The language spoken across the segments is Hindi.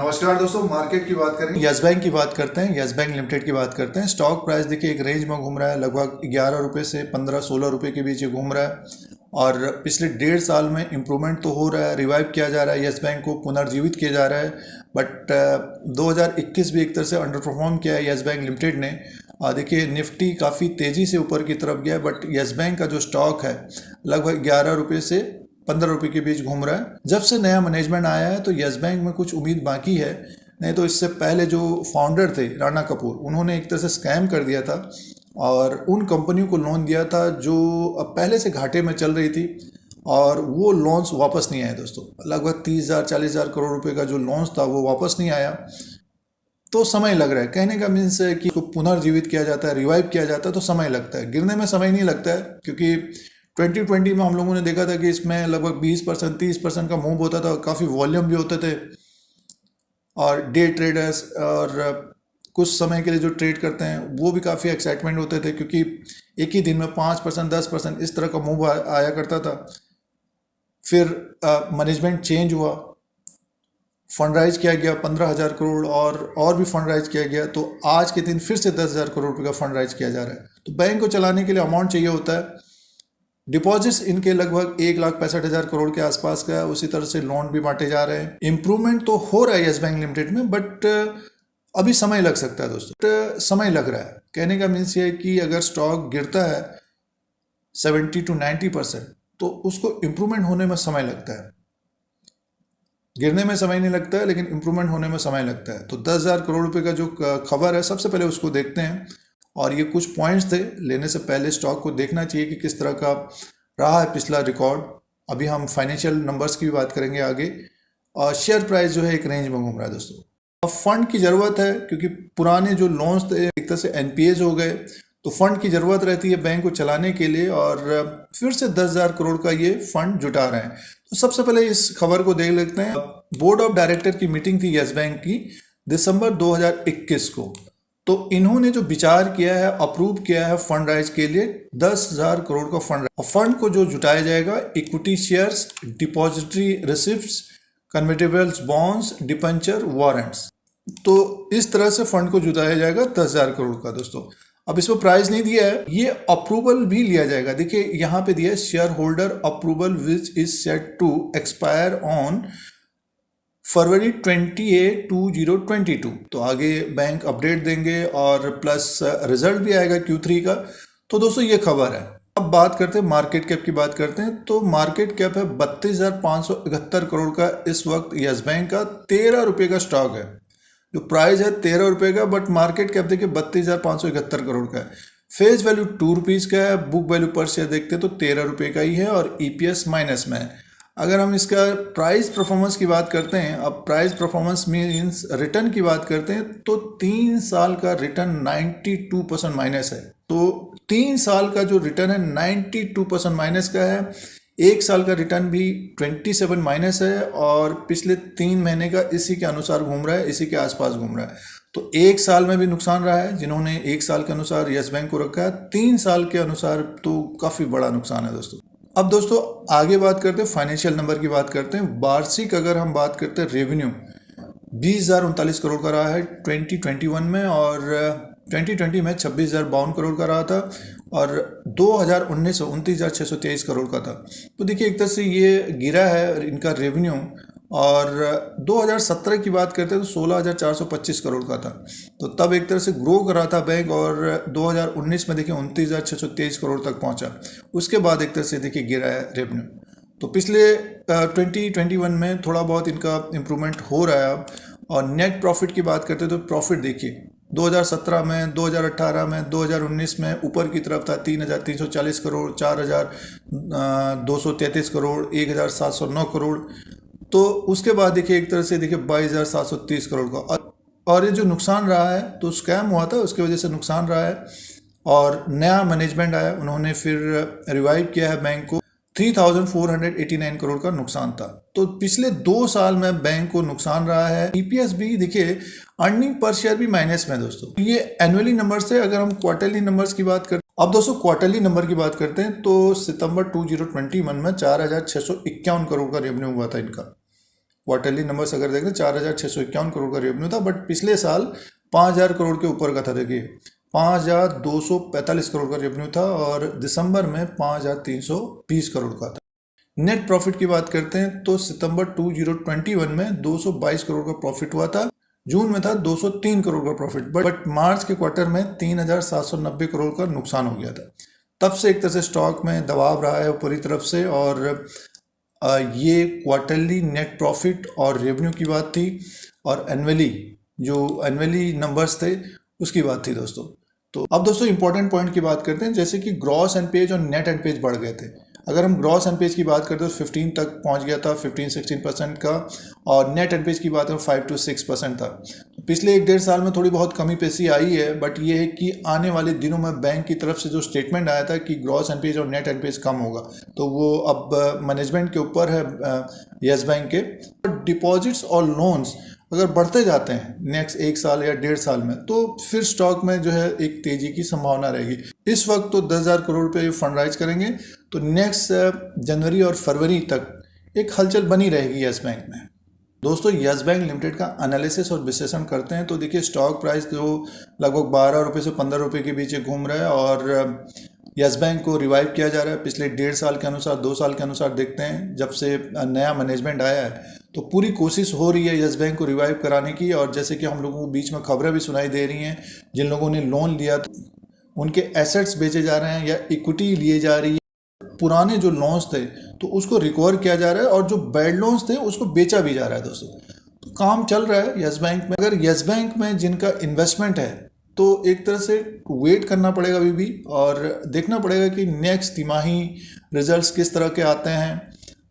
नमस्कार दोस्तों, मार्केट की बात करेंगे, यस बैंक की बात करते हैं, यस बैंक लिमिटेड की बात करते हैं। स्टॉक प्राइस देखिए एक रेंज में घूम रहा है, लगभग 11 रुपये से 15-16 रुपये के बीच ये घूम रहा है। और पिछले 1.5 साल में इम्प्रूवमेंट तो हो रहा है, रिवाइव किया जा रहा है, यस बैंक को पुनर्जीवित किया जा रहा है। बट 2021 भी एक तरह से अंडर परफॉर्म किया है यस बैंक लिमिटेड ने। देखिए निफ्टी काफ़ी तेज़ी से ऊपर की तरफ गया है, बट यस बैंक का जो स्टॉक है लगभग 11 रुपये से 15 रुपये के बीच घूम रहा है। जब से नया मैनेजमेंट आया है तो यस बैंक में कुछ उम्मीद बाकी है, नहीं तो इससे पहले जो फाउंडर थे राणा कपूर, उन्होंने एक तरह से स्कैम कर दिया था और उन कंपनियों को लोन दिया था जो अब पहले से घाटे में चल रही थी, और वो लोन्स वापस नहीं आए दोस्तों। लगभग 30,000-40,000 करोड़ रुपए का जो लोन्स था वो वापस नहीं आया। तो समय लग रहा है, कहने का मीन्स है कि तो पुनर्जीवित किया जाता है, रिवाइव किया जाता है तो समय लगता है, गिरने में समय नहीं लगता है। क्योंकि 2020 में हम लोगों ने देखा था कि इसमें लगभग 20% 30% का मूव होता था, काफ़ी वॉल्यूम भी होते थे, और डे ट्रेडर्स और कुछ समय के लिए जो ट्रेड करते हैं वो भी काफ़ी एक्साइटमेंट होते थे, क्योंकि एक ही दिन में 5% 10% इस तरह का मूव आया करता था। फिर मैनेजमेंट चेंज हुआ, फंड राइज किया गया 15,000 करोड़, और भी फंड राइज किया गया, तो आज के दिन फिर से 10,000 करोड़ रुपये का फंड राइज किया जा रहा है। तो बैंक को चलाने के लिए अमाउंट चाहिए होता है। डिपॉजिट्स इनके लगभग 1,65,000 करोड़ के आसपास का है, उसी तरह से लोन भी बांटे जा रहे हैं। इम्प्रूवमेंट तो हो रहा है यस बैंक लिमिटेड में, बट अभी समय लग सकता है दोस्तों, समय लग रहा है। कहने का मीन्स ये है कि अगर स्टॉक गिरता है 70 to 90%, तो उसको इम्प्रूवमेंट होने में समय लगता है। गिरने में समय नहीं लगता है, लेकिन इम्प्रूवमेंट होने में समय लगता है। तो 10,000 करोड़ रुपए का जो खबर है, सबसे पहले उसको देखते हैं। और ये कुछ पॉइंट्स थे, लेने से पहले स्टॉक को देखना चाहिए कि किस तरह का रहा है पिछला रिकॉर्ड। अभी हम फाइनेंशियल नंबर्स की भी बात करेंगे आगे। और शेयर प्राइस जो है एक रेंज में घूम रहा है दोस्तों। अब फंड की ज़रूरत है, क्योंकि पुराने जो लोन्स थे एक तरह से एनपीएज हो गए, तो फंड की ज़रूरत रहती है बैंक को चलाने के लिए, और फिर से 10,000 करोड़ का ये फंड जुटा रहे हैं। तो सबसे पहले इस खबर को देख लेते हैं। बोर्ड ऑफ डायरेक्टर की मीटिंग थी यस बैंक की दिसंबर 2021 को। तो इन्होंने जो विचार किया है, अप्रूव किया है फंड राइज के लिए 10,000 करोड़ का फंड को जो जुटाया जाएगा equity shares, depository receipts, convertibles bonds, debenture, warrants. तो इस तरह से फंड को जुटाया जाएगा 10,000 करोड़ का दोस्तों। अब इसमें प्राइस नहीं दिया है, ये अप्रूवल भी लिया जाएगा। देखिए यहाँ पे दिया है share holder approval which is set to expire on February 28, 2022। तो आगे बैंक अपडेट देंगे और प्लस रिजल्ट भी आएगा Q3 का। तो दोस्तों ये खबर है। अब बात करते हैं मार्केट कैप की, बात करते हैं। तो मार्केट कैप है 32,571 करोड़ का इस वक्त यस बैंक का। 13 रुपये का स्टॉक है, जो प्राइस है 13 रुपये का, बट मार्केट कैप देखिए 32,571 करोड़ का है। फेस वैल्यू 2 रुपीज़ का है, बुक वैल्यू पर शेयर देखते हैं तो 13 रुपये का ही है, और EPS माइनस में है। अगर हम इसका प्राइस परफॉर्मेंस की बात करते हैं, अब प्राइस परफॉर्मेंस मीन्स रिटर्न की बात करते हैं, तो 3 साल का रिटर्न 92% माइनस है। तो 3 साल का जो रिटर्न है 92% माइनस का है। 1 साल का रिटर्न भी 27 माइनस है, और पिछले 3 महीने का इसी के अनुसार घूम रहा है, इसी के आसपास घूम रहा है। तो 1 साल में भी नुकसान रहा है, जिन्होंने 1 साल के अनुसार यस बैंक को रखा है। 3 साल के अनुसार तो काफ़ी बड़ा नुकसान है दोस्तों। अब दोस्तों आगे बात करते हैं, फाइनेंशियल नंबर की बात करते हैं। वार्षिक अगर हम बात करते हैं, रेवेन्यू 20,039 करोड़ का रहा है 2021 में, और 2020 में 26,052 करोड़ का रहा था, और 2019 में 29,623 करोड़ का था। तो देखिए एक तरह से ये गिरा है इनका रेवेन्यू। और 2017 की बात करते हैं तो 16,425 करोड़ का था, तो तब एक तरह से ग्रो कर रहा था बैंक, और 2019 में देखिए 29,623 करोड़ तक पहुंचा। उसके बाद एक तरह से देखिए गिरा है रेवेन्यू। तो पिछले 2021 में थोड़ा बहुत इनका इम्प्रूवमेंट हो रहा है अब। और नेट प्रॉफिट की बात करते हैं तो प्रॉफिट देखिए 2017 में, 2018 में, 2019 में ऊपर की तरफ था 3,340 करोड़, 4,233 करोड़, 1,709 करोड़। तो उसके बाद देखिए एक तरह से देखिए 22,730 करोड़ का। और ये जो नुकसान रहा है, तो स्कैम हुआ था, उसकी वजह से नुकसान रहा है। और नया मैनेजमेंट आया, उन्होंने फिर रिवाइव किया है बैंक को। 3,489 करोड़ का नुकसान था। तो पिछले 2 साल में बैंक को नुकसान रहा है। EPS भी देखिए, अर्निंग पर शेयर भी माइनस में दोस्तों। ये एनुअली नंबर से, अगर हम क्वार्टरली नंबर्स की बात करते हैं, अब दोस्तों क्वार्टरली नंबर की बात करते हैं, तो सितंबर 2021 में 4,651 करोड़ का रेवेन्यू हुआ था इनका। क्वार्टरली नंबर्स अगर देखें 4,651 करोड़ का रेवेन्यू था, बट पिछले साल 5,000 करोड़ के ऊपर का था। देखिए 5,245 करोड़ का रेवेन्यू था और दिसंबर में 5,320 करोड़ का था। नेट प्रॉफिट की बात करते हैं तो सितंबर 2021 में 222 करोड़ का प्रॉफिट हुआ था, जून में था 203 करोड़ का प्रॉफिट, बट मार्च के क्वार्टर में 3,790 करोड़ का नुकसान हो गया था। तब से एक तरह से स्टॉक में दबाव रहा है ऊपरी तरफ से, और ये क्वार्टरली नेट प्रॉफिट और रेवेन्यू की बात थी, और एनुअली नंबर्स थे उसकी बात थी दोस्तों। तो अब दोस्तों इंपॉर्टेंट पॉइंट की बात करते हैं, जैसे कि ग्रॉस एनपीए और नेट एनपीए बढ़ गए थे। अगर हम ग्रॉस एनपीए की बात करते हैं तो 15 तक पहुंच गया था, 15-16% का, और नेट एनपीए की बात करें 5-6% था। पिछले 1-1.5 साल में थोड़ी बहुत कमी पेशी आई है, बट ये है कि आने वाले दिनों में बैंक की तरफ से जो स्टेटमेंट आया था कि ग्रॉस एनपीए और नेट एनपीए कम होगा, तो वो अब मैनेजमेंट के ऊपर है यस बैंक के। डिपॉजिट्स और लोन्स अगर बढ़ते जाते हैं नेक्स्ट 1 साल या 1.5 साल में, तो फिर स्टॉक में जो है एक तेजी की संभावना रहेगी। इस वक्त तो 10,000 करोड़ रुपये फंड राइज करेंगे, तो नेक्स्ट जनवरी और फरवरी तक एक हलचल बनी रहेगी यस बैंक में। दोस्तों यस बैंक लिमिटेड का एनालिसिस और विश्लेषण करते हैं तो देखिए स्टॉक प्राइस जो लगभग 12 रुपये से 15 रुपये के बीच घूम रहा है, और यस बैंक को रिवाइव किया जा रहा है। पिछले 1.5 साल के अनुसार, 2 साल के अनुसार देखते हैं, जब से नया मैनेजमेंट आया है तो पूरी कोशिश हो रही है यस बैंक को रिवाइव कराने की। और जैसे कि हम लोगों को बीच में खबरें भी सुनाई दे रही हैं, जिन लोगों ने लोन लिया तो उनके एसेट्स बेचे जा रहे हैं या इक्विटी लिए जा रही है, पुराने जो लोन्स थे तो उसको रिकवर किया जा रहा है, और जो बैड लोन्स थे उसको बेचा भी जा रहा है दोस्तों। तो काम चल रहा है यस बैंक में। अगर यस बैंक में जिनका इन्वेस्टमेंट है तो एक तरह से वेट करना पड़ेगा अभी भी, और देखना पड़ेगा कि नेक्स्ट तिमाही रिजल्ट्स किस तरह के आते हैं,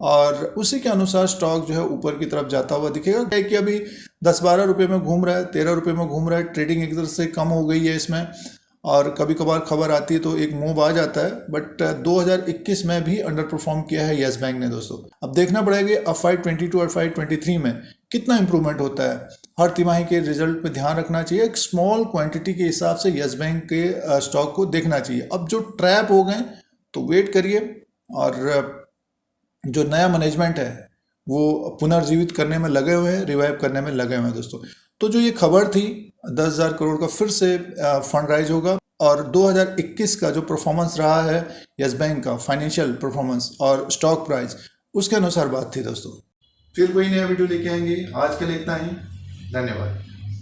और उसी के अनुसार स्टॉक जो है ऊपर की तरफ जाता हुआ दिखेगा। क्या कि अभी 10-12 रुपये में घूम रहा है, 13 रुपये में घूम रहा है, ट्रेडिंग एक तरह से कम हो गई है इसमें, और कभी कभार खबर आती है तो एक मूव आ जाता है। बट 2021 में भी अंडर परफॉर्म किया है यस बैंक ने दोस्तों। अब देखना पड़ेगा कि FY22 और FY23 में कितना इंप्रूवमेंट होता है। हर तिमाही के रिजल्ट पे ध्यान रखना चाहिए, एक स्मॉल क्वांटिटी के हिसाब से यस बैंक के स्टॉक को देखना चाहिए। अब जो ट्रैप हो गए तो वेट करिए, और जो नया मैनेजमेंट है वो पुनर्जीवित करने में लगे हुए हैं, रिवाइव करने में लगे हुए हैं दोस्तों। तो जो ये खबर थी 10,000 करोड़ का फिर से फंड राइज होगा, और 2021 का जो परफॉर्मेंस रहा है यस बैंक का, फाइनेंशियल परफॉर्मेंस और स्टॉक प्राइस, उसके अनुसार बात थी दोस्तों। फिर कोई नया वीडियो लेके आएंगे। आज के लिए इतना ही, धन्यवाद।